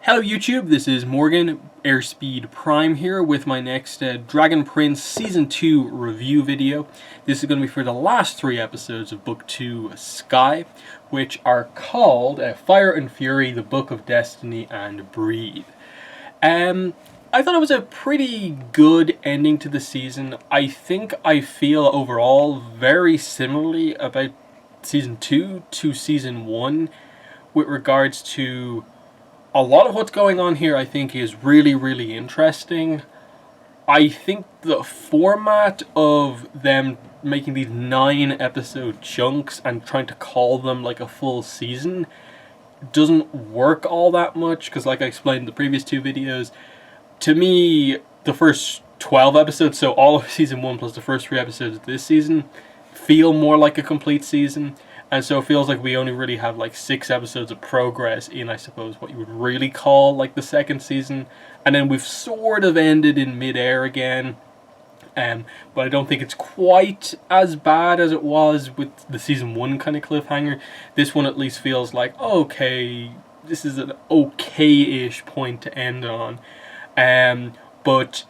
Hello YouTube, this is Morgan, Airspeed Prime here with my next Dragon Prince Season 2 review video. This is going to be for the last 3 episodes of Book 2 Sky, which are called Fire and Fury, The Book of Destiny, and Breathe. I thought it was a pretty good ending to the season. I think I feel overall very similarly about Season 2 to Season 1 with regards to a lot of what's going on here. I think is really interesting. I think the format of them making these 9-episode chunks and trying to call them like a full season doesn't work all that much, because like I explained in the previous 2 videos, to me the first 12 episodes, so all of Season 1 plus the first 3 episodes of this season, feel more like a complete season. And so it feels like we only really have like 6 episodes of progress in, I suppose, what you would really call like the second season. And then we've sort of ended in mid-air again. But I don't think it's quite as bad as it was with the Season 1 kind of cliffhanger. This one at least feels like, okay, this is an okay-ish point to end on. But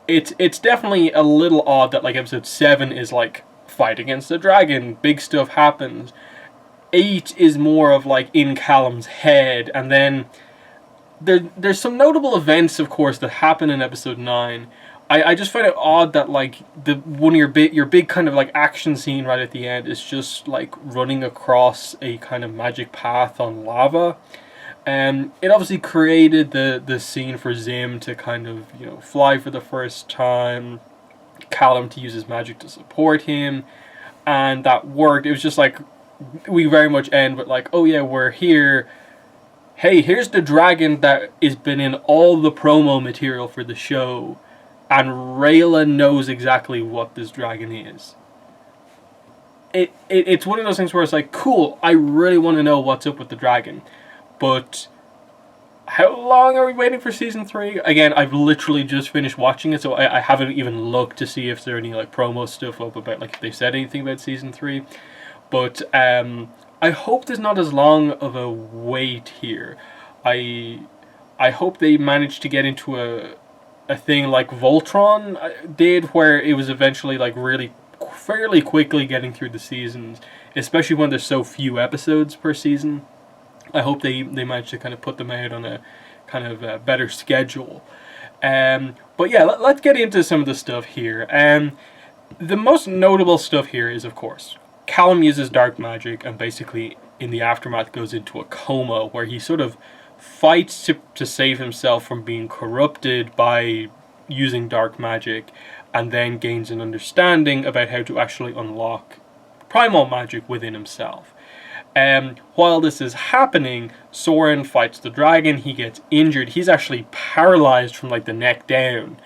it's definitely a little odd that like episode 7 is like fight against the dragon, big stuff happens. 8 is more of like in Callum's head, and then there's some notable events, of course, that happen in episode 9. I just find it odd that like one of your big kind of like action scene right at the end is just like running across a kind of magic path on lava. It obviously created the scene for Zim to kind of, you know, fly for the first time, Callum to use his magic to support him, and that worked. It was just like we very much end with like, oh yeah, we're here. Hey, here's the dragon that has been in all the promo material for the show, and Rayla knows exactly what this dragon is. It's one of those things where it's like, cool, I really want to know what's up with the dragon, but how long are we waiting for Season 3? Again, I've literally just finished watching it, so I haven't even looked to see if there are any like promo stuff up about like if they said anything about Season 3. But I hope there's not as long of a wait here. I hope they manage to get into a thing like Voltron did, where it was eventually like really fairly quickly getting through the seasons, especially when there's so few episodes per season. I hope they manage to kind of put them out on a kind of a better schedule. But yeah, let's get into some of the stuff here. The most notable stuff here is, of course, Callum uses dark magic and basically in the aftermath goes into a coma where he sort of fights to save himself from being corrupted by using dark magic, and then gains an understanding about how to actually unlock primal magic within himself. While this is happening, Soren fights the dragon. He gets injured. He's actually paralyzed from like the neck down,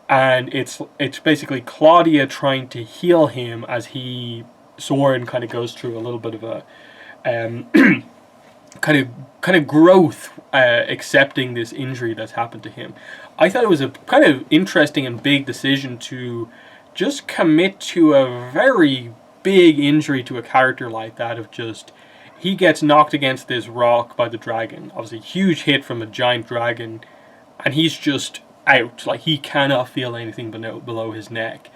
and it's basically Claudia trying to heal him as Soren kind of goes through a little bit of a kind of growth, accepting this injury that's happened to him. I thought it was a kind of interesting and big decision to just commit to a very big injury to a character like that, of just, he gets knocked against this rock by the dragon, obviously huge hit from a giant dragon, and he's just out, like he cannot feel anything below his neck.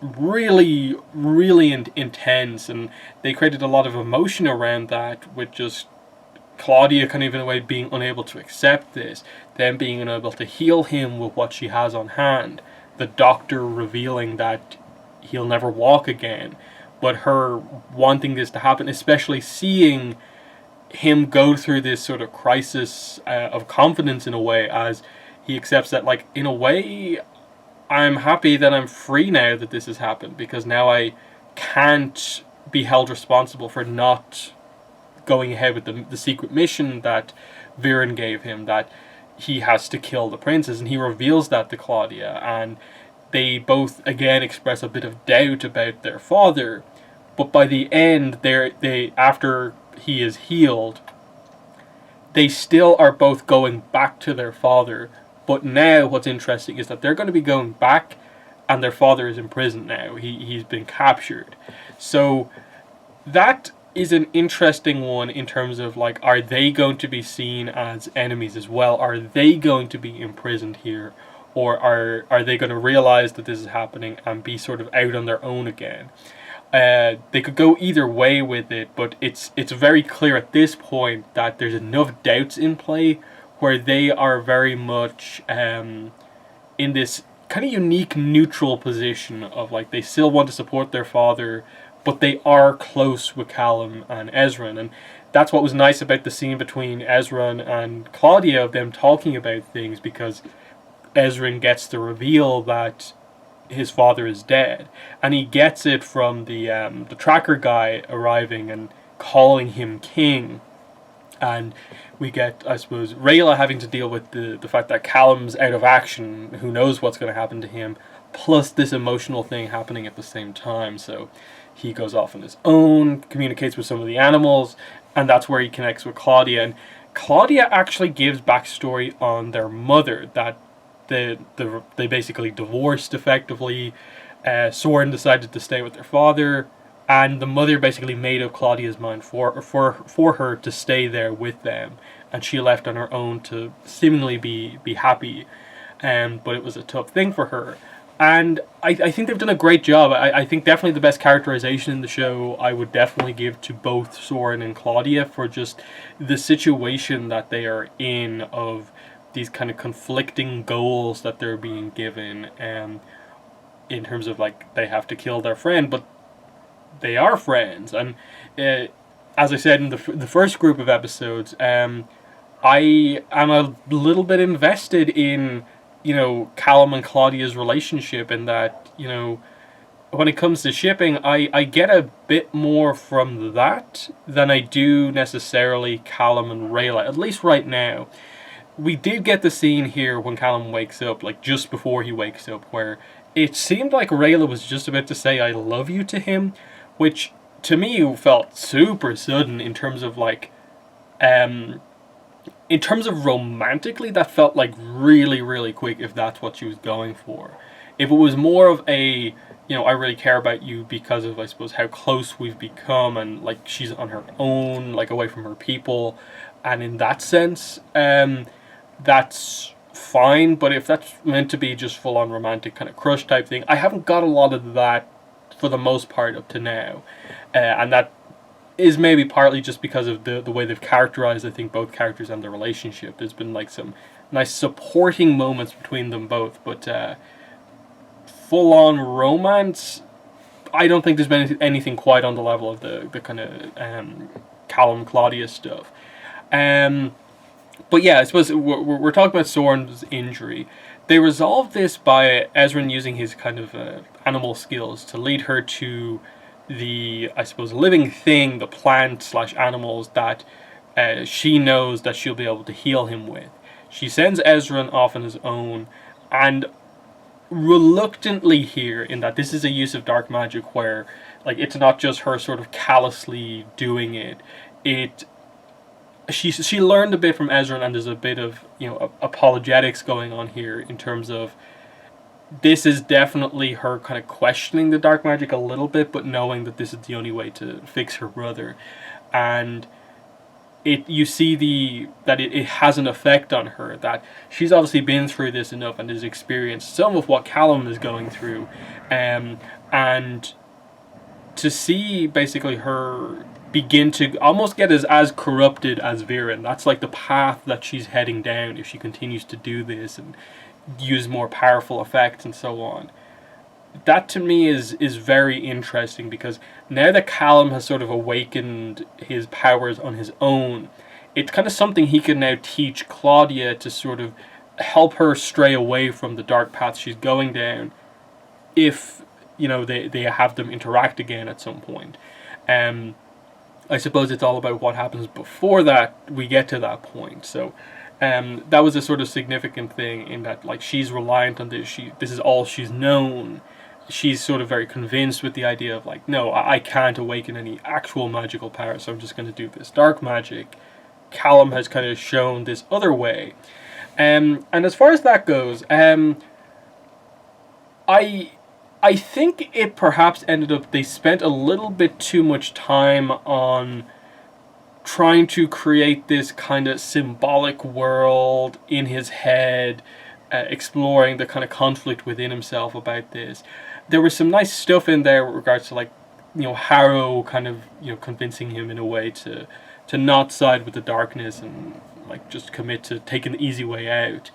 Really intense, and they created a lot of emotion around that, with just Claudia kind of in a way being unable to accept this, then being unable to heal him with what she has on hand, the doctor revealing that he'll never walk again, but her wanting this to happen, especially seeing him go through this sort of crisis of confidence in a way, as he accepts that, like, in a way, I'm happy that I'm free now that this has happened, because now I can't be held responsible for not going ahead with the secret mission that Viren gave him, that he has to kill the princess, and he reveals that to Claudia, and they both again express a bit of doubt about their father, but by the end, they after he is healed, they still are both going back to their father. But now what's interesting is that they're going to be going back, and their father is in prison now. He's been captured. So that is an interesting one in terms of, like, are they going to be seen as enemies as well? Are they going to be imprisoned here? Or are they going to realize that this is happening and be sort of out on their own again? They could go either way with it, but it's very clear at this point that there's enough doubts in play where they are very much in this kind of unique neutral position of, like, they still want to support their father, but they are close with Callum and Ezran. And that's what was nice about the scene between Ezran and Claudia, of them talking about things, because Ezran gets the reveal that his father is dead, and he gets it from the tracker guy arriving and calling him king. And we get, I suppose, Rayla having to deal with the fact that Callum's out of action, who knows what's going to happen to him, plus this emotional thing happening at the same time. So he goes off on his own, communicates with some of the animals, and that's where he connects with Claudia. And Claudia actually gives backstory on their mother, that they basically divorced effectively. Soren decided to stay with their father, and the mother basically made up Claudia's mind for her to stay there with them, and she left on her own to seemingly be happy. But it was a tough thing for her. And I think they've done a great job. I think definitely the best characterization in the show I would definitely give to both Soren and Claudia, for just the situation that they are in, of these kind of conflicting goals that they're being given, in terms of, like, they have to kill their friend, but they are friends. And as I said in the first group of episodes, I am a little bit invested in, Callum and Claudia's relationship, and that, when it comes to shipping, I get a bit more from that than I do necessarily Callum and Rayla, at least right now. We did get the scene here when Callum wakes up, like just before he wakes up, where it seemed like Rayla was just about to say "I love you" to him, which to me felt super sudden in terms of, like, in terms of romantically, that felt like really, really quick, if that's what she was going for. If it was more of a, I really care about you because of, I suppose, how close we've become, and, like, she's on her own, like, away from her people, and in that sense, that's fine. But if that's meant to be just full-on romantic kind of crush type thing, I haven't got a lot of that for the most part up to now. And that is maybe partly just because of the way they've characterized, I think, both characters and their relationship. There's been, like, some nice supporting moments between them both, but full-on romance, I don't think there's been anything quite on the level of the kind of Callum Claudia stuff. But yeah, I suppose we're talking about Soren's injury. They resolve this by Ezran using his kind of animal skills to lead her to the, I suppose, living thing, the plant / animals that she knows that she'll be able to heal him with. She sends Ezran off on his own, and reluctantly here, in that this is a use of dark magic where, like, it's not just her sort of callously doing it. She learned a bit from Ezran, and there's a bit of, apologetics going on here, in terms of this is definitely her kind of questioning the dark magic a little bit, but knowing that this is the only way to fix her brother. And you see that it has an effect on her, that she's obviously been through this enough and has experienced some of what Callum is going through, and to see basically her begin to almost get as corrupted as Viren. That's like the path that she's heading down if she continues to do this and use more powerful effects and so on. That to me is very interesting, because now that Callum has sort of awakened his powers on his own, it's kind of something he can now teach Claudia to sort of help her stray away from the dark path she's going down, if they have them interact again at some point. I suppose it's all about what happens before that we get to that point. So that was a sort of significant thing, in that, like, she's reliant on this. This is all she's known. She's sort of very convinced with the idea of, like, no, I can't awaken any actual magical power, so I'm just going to do this dark magic. Callum has kind of shown this other way. And as far as that goes, I I think it perhaps ended up they spent a little bit too much time on trying to create this kind of symbolic world in his head, exploring the kind of conflict within himself about this. There was some nice stuff in there with regards to, like, Harrow kind of, convincing him in a way to not side with the darkness and, like, just commit to taking the easy way out.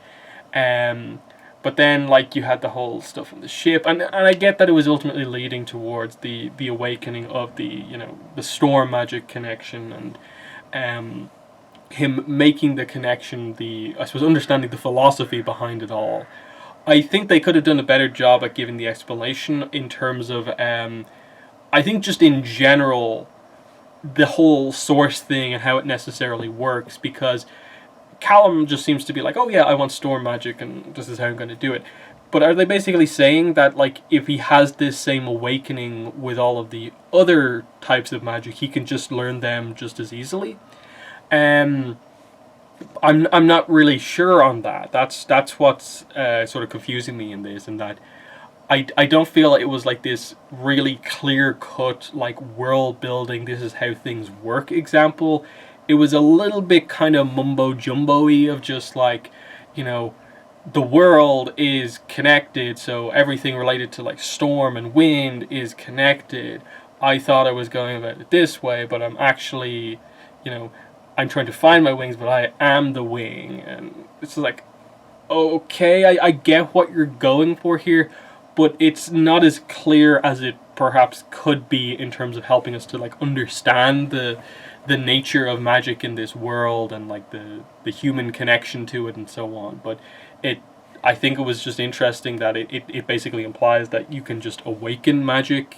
But then, like, you had the whole stuff on the ship, and I get that it was ultimately leading towards the awakening of the storm magic connection, and him making the connection, I suppose, understanding the philosophy behind it all. I think they could have done a better job at giving the explanation in terms of, I think just in general, the whole source thing and how it necessarily works, because Callum just seems to be like, oh yeah, I want storm magic and this is how I'm going to do it. But are they basically saying that, like, if he has this same awakening with all of the other types of magic, he can just learn them just as easily? I'm not really sure on that. That's what's sort of confusing me in this, and that I don't feel it was like this really clear cut, like, world building, this is how things work example. It was a little bit kind of mumbo jumbo-y of just like, the world is connected, so everything related to, like, storm and wind is connected. I thought I was going about it this way, but I'm actually, I'm trying to find my wings, but I am the wing. And it's like, okay, I get what you're going for here, but it's not as clear as it perhaps could be in terms of helping us to, like, understand the nature of magic in this world and, like, the human connection to it and so on. But I think it was just interesting that it basically implies that you can just awaken magic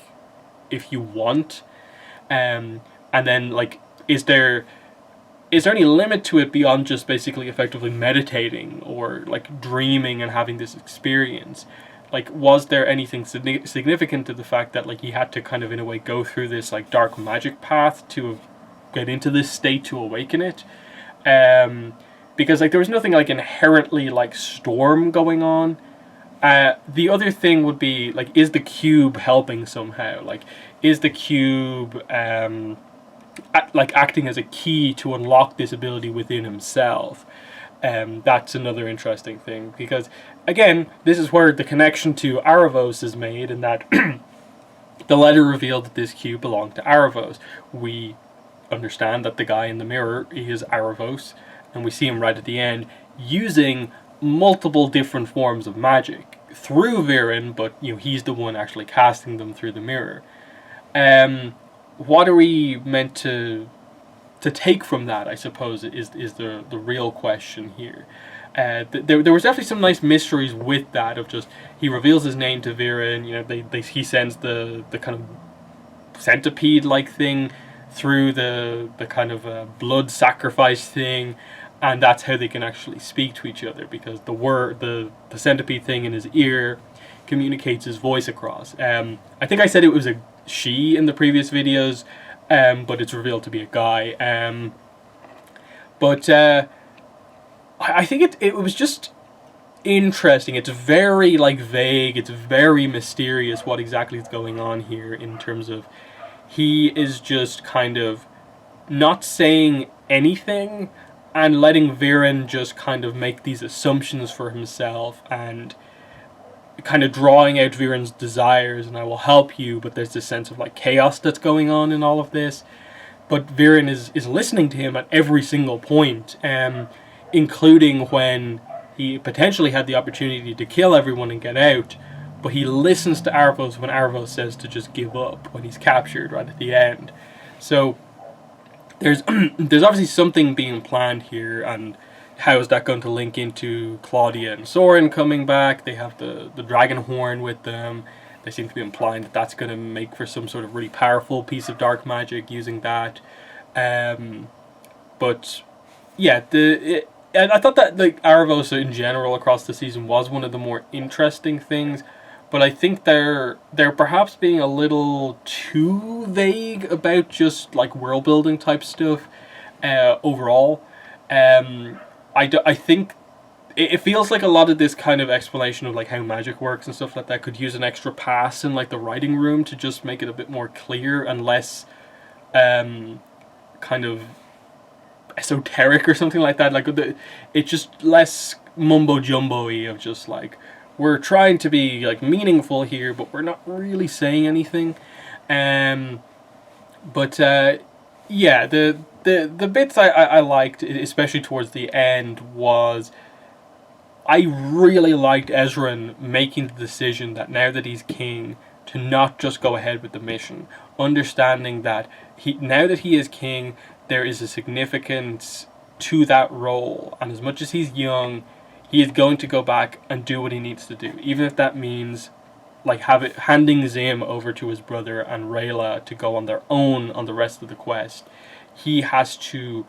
if you want, and then, like, is there any limit to it beyond just basically effectively meditating or, like, dreaming and having this experience? Like, was there anything significant to the fact that, like, he had to kind of, in a way, go through this, like, dark magic path to get into this state to awaken it? Because, like, there was nothing, like, inherently, like, storm going on. The other thing would be, like, is the cube helping somehow? Like, is the cube like acting as a key to unlock this ability within himself? That's another interesting thing, because again, this is where the connection to Aaravos is made, in that the letter revealed that this cube belonged to Aaravos. We understand that the guy in the mirror is Aaravos, and we see him right at the end using multiple different forms of magic through Viren, but he's the one actually casting them through the mirror. What are we meant to take from that, I suppose, is the real question here. There was definitely some nice mysteries with that, of just, he reveals his name to Viren, he sends the kind of centipede-like thing through the kind of blood sacrifice thing, and that's how they can actually speak to each other, because the centipede thing in his ear communicates his voice across. I think I said it was a she in the previous videos, but it's revealed to be a guy. But I think it was just interesting. It's very, like, vague. It's very mysterious what exactly is going on here, in terms of he is just kind of not saying anything and letting Viren just kind of make these assumptions for himself, and kind of drawing out Viren's desires, and I will help you, but there's this sense of, like, chaos that's going on in all of this. But Viren is listening to him at every single point, including when he potentially had the opportunity to kill everyone and get out, but he listens to Aaravos when Aaravos says to just give up when he's captured right at the end. So there's obviously something being planned here, and how is that going to link into Claudia and Soren coming back? They have the dragon horn with them. They seem to be implying that that's going to make for some sort of really powerful piece of dark magic using that. But yeah, and I thought that, like, Aaravos in general across the season was one of the more interesting things. But I think they're perhaps being a little too vague about just, like, world building type stuff overall. I think it feels like a lot of this kind of explanation of like how magic works and stuff like that could use an extra pass in like the writing room to just make it a bit more clear and less kind of esoteric or something like that. Like it's just less mumbo jumbo-y of just like, we're trying to be like meaningful here, but we're not really saying anything. But yeah, the bits I liked, especially towards the end, was I really liked Ezran making the decision that now that he's king, to not just go ahead with the mission, understanding that now that he is king, there is a significance to that role, and as much as he's young, he is going to go back and do what he needs to do, even if that means like handing Zim over to his brother and Rayla to go on their own on the rest of the quest. He has to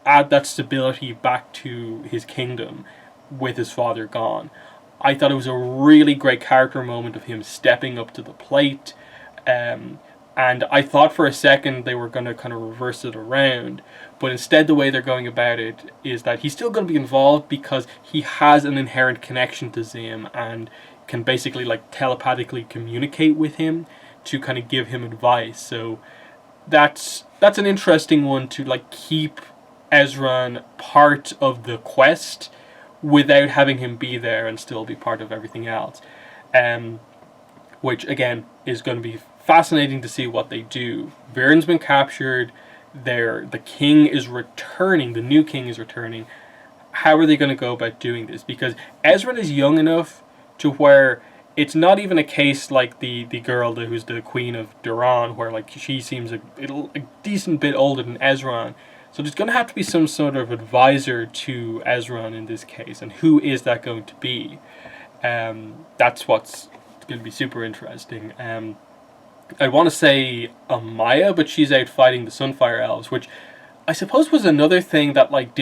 add that stability back to his kingdom with his father gone. I thought it was a really great character moment of him stepping up to the plate, and I thought for a second they were going to kind of reverse it around, but instead the way they're going about it is that he's still going to be involved because he has an inherent connection to Zim and can basically like telepathically communicate with him to kind of give him advice. So that's an interesting one, to like keep Ezran part of the quest without having him be there and still be part of everything else. Which again is going to be fascinating to see what they do. Viren's been captured. The king is returning. The new king is returning. How are they going to go about doing this? Because Ezran is young enough to where it's not even a case like the girl who's the queen of Duran, where like she seems a decent bit older than Ezran. So there's going to have to be some sort of advisor to Ezran in this case, and who is that going to be? That's what's going to be super interesting. I want to say Amaya, but she's out fighting the Sunfire Elves, which I suppose was another thing that like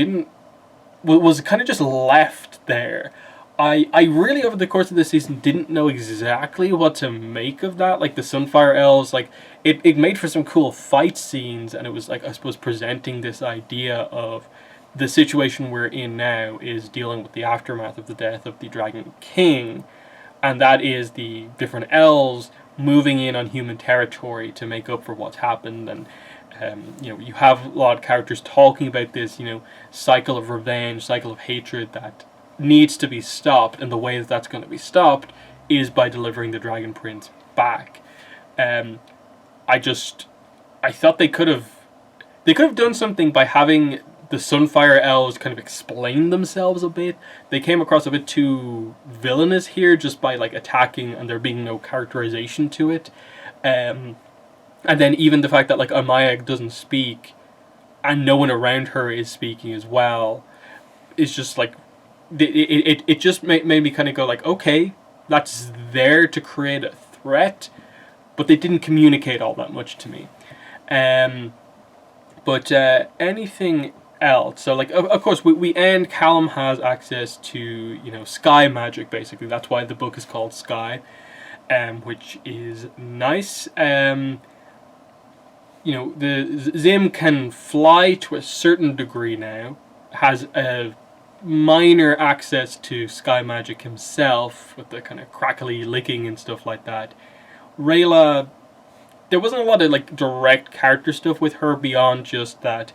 was kind of just left there. I really, over the course of this season, didn't know exactly what to make of that. Like, the Sunfire Elves, like, it made for some cool fight scenes, and it was, like, I suppose, presenting this idea of the situation we're in now is dealing with the aftermath of the death of the Dragon King, and that is the different elves moving in on human territory to make up for what's happened. And you have a lot of characters talking about this, cycle of revenge, cycle of hatred that needs to be stopped, and the way that that's going to be stopped is by delivering the Dragon Prince back. I thought they could have done something by having the Sunfire Elves kind of explain themselves a bit. They came across a bit too villainous here, just by like attacking and there being no characterization to it. And then even the fact that like Amaya doesn't speak and no one around her is speaking as well is just like, it just made me kind of go like, okay, that's there to create a threat, but they didn't communicate all that much to me. But anything else? So like, of course, we end. Callum has access to sky magic. Basically, that's why the book is called Sky, which is nice. The Zim can fly to a certain degree now. Has a minor access to sky magic himself with the kind of crackly licking and stuff like that. Rayla, there wasn't a lot of like direct character stuff with her beyond just that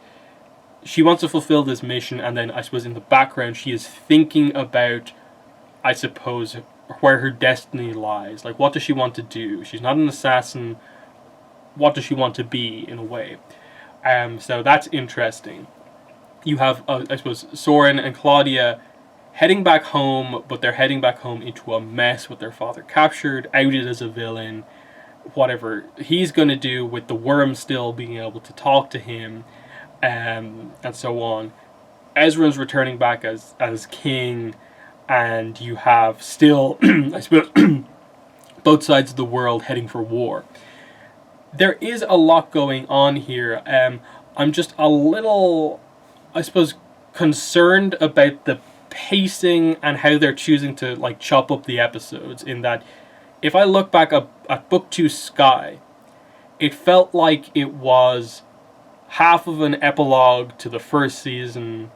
she wants to fulfill this mission, and then I suppose in the background she is thinking about, I suppose, where her destiny lies. Like, what does she want to do? She's not an assassin. What does she want to be, in a way? So that's interesting. You have, I suppose, Soren and Claudia heading back home, but they're heading back home into a mess with their father captured, outed as a villain, whatever he's going to do with the worm still being able to talk to him, and so on. Ezra's returning back as king, and you have still, I suppose, both sides of the world heading for war. There is a lot going on here. I'm just a little, I suppose, concerned about the pacing and how they're choosing to like chop up the episodes, in that if I look back at Book 2 Sky, it felt like it was half of an epilogue to the first season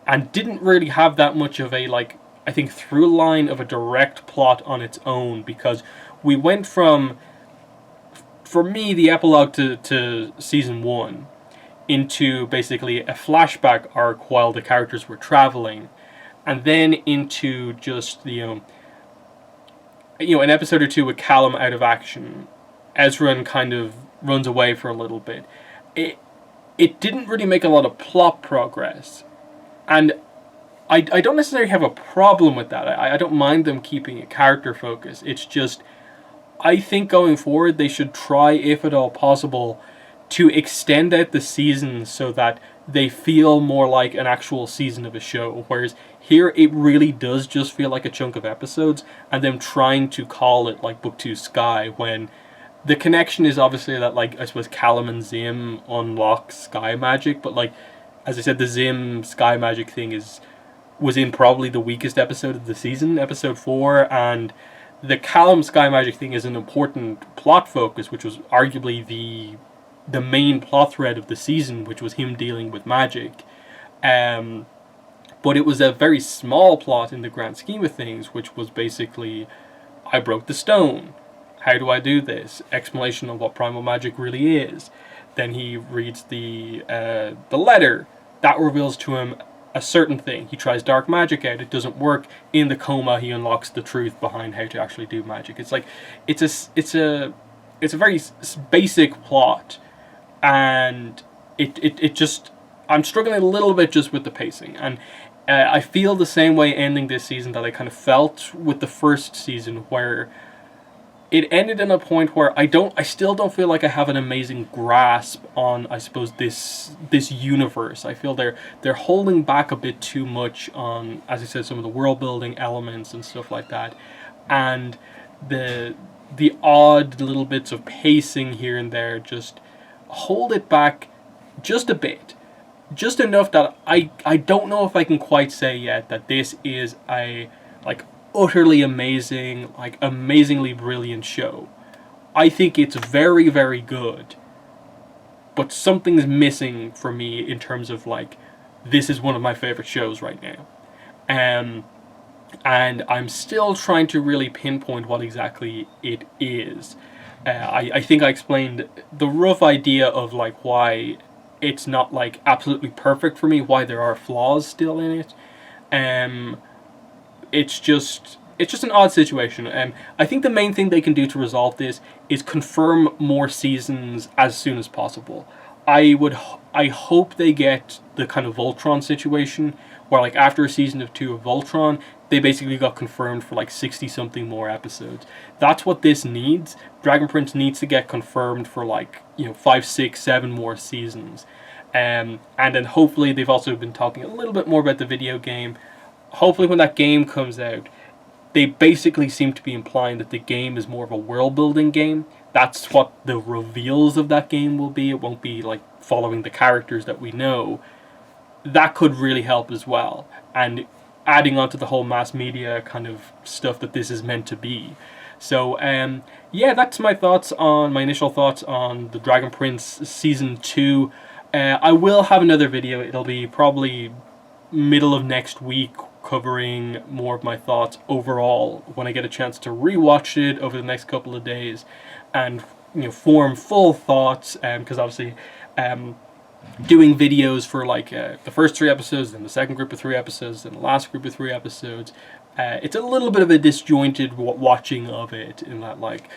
and didn't really have that much of a, like, I think, through line of a direct plot on its own, because we went from, for me, the epilogue to season 1 into basically a flashback arc while the characters were traveling, and then into just an episode or two with Callum out of action. Ezran kind of runs away for a little bit. It didn't really make a lot of plot progress, and I don't necessarily have a problem with that. I don't mind them keeping a character focus. It's just, I think going forward they should try, if at all possible, to extend out the seasons so that they feel more like an actual season of a show. Whereas here it really does just feel like a chunk of episodes, and them trying to call it like Book 2 Sky, when the connection is obviously that, like, I suppose Callum and Zim unlock sky magic, but, like, as I said, the Zim sky magic thing was in probably the weakest episode of the season, episode 4, and the Callum sky magic thing is an important plot focus, which was arguably the main plot thread of the season, which was him dealing with magic. But it was a very small plot in the grand scheme of things, which was basically, I broke the stone. How do I do this? Explanation of what primal magic really is. Then he reads the letter. That reveals to him a certain thing. He tries dark magic out. It doesn't work. In the coma, he unlocks the truth behind how to actually do magic. It's like, it's a very basic plot, and it just, I'm struggling a little bit just with the pacing, and I feel the same way ending this season that I kind of felt with the first season, where it ended in a point where I still don't feel like I have an amazing grasp on, I suppose, this universe. I feel they're holding back a bit too much on, as I said, some of the world building elements and stuff like that, and the odd little bits of pacing here and there just hold it back just a bit, just enough that I don't know if I can quite say yet that this is a, like, utterly amazing, like, amazingly brilliant show. I think it's very, very good, but something's missing for me in terms of, like, this is one of my favorite shows right now. And I'm still trying to really pinpoint what exactly it is. I think I explained the rough idea of, like, why it's not, like, absolutely perfect for me, why there are flaws still in it. It's just an odd situation. I think the main thing they can do to resolve this is confirm more seasons as soon as possible. I hope they get the kind of Voltron situation where, like, after a season of 2 of Voltron, they basically got confirmed for like 60 something more episodes. That's what this needs. Dragon Prince needs to get confirmed for, like, 5, 6, 7 more seasons. And then hopefully they've also been talking a little bit more about the video game. Hopefully when that game comes out, they basically seem to be implying that the game is more of a world building game. That's what the reveals of that game will be. It won't be like following the characters that we know. That could really help as well. And adding on to the whole mass media kind of stuff that this is meant to be. So, yeah, that's my initial thoughts on the Dragon Prince Season 2. I will have another video. It'll be probably middle of next week, covering more of my thoughts overall when I get a chance to rewatch it over the next couple of days and form full thoughts, because obviously doing videos for like the first 3 episodes, then the second group of 3 episodes, then the last group of 3 episodes, it's a little bit of a disjointed watching of it, in that, like,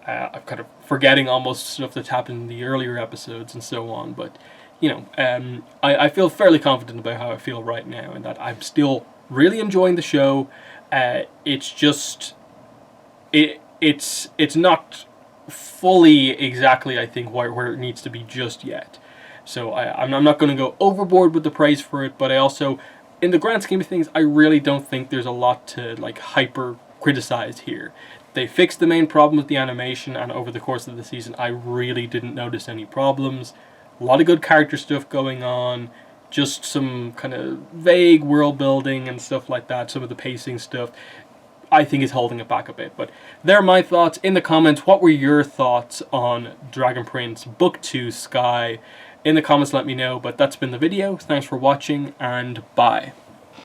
I'm kind of forgetting almost stuff that's happened in the earlier episodes and so on. But I feel fairly confident about how I feel right now, and that I'm still really enjoying the show. It's just it's not fully exactly, I think, where it needs to be just yet. So I'm not going to go overboard with the praise for it, but I also, in the grand scheme of things, I really don't think there's a lot to, like, hyper criticize here. They fixed the main problem with the animation, and over the course of the season I really didn't notice any problems. A lot of good character stuff going on, just some kind of vague world building and stuff like that. Some of the pacing stuff I think is holding it back a bit. But they're my thoughts. In the comments, what were your thoughts on Dragon Prince Book 2 Sky? in the comments let me know. But that's been the video. Thanks for watching, and bye.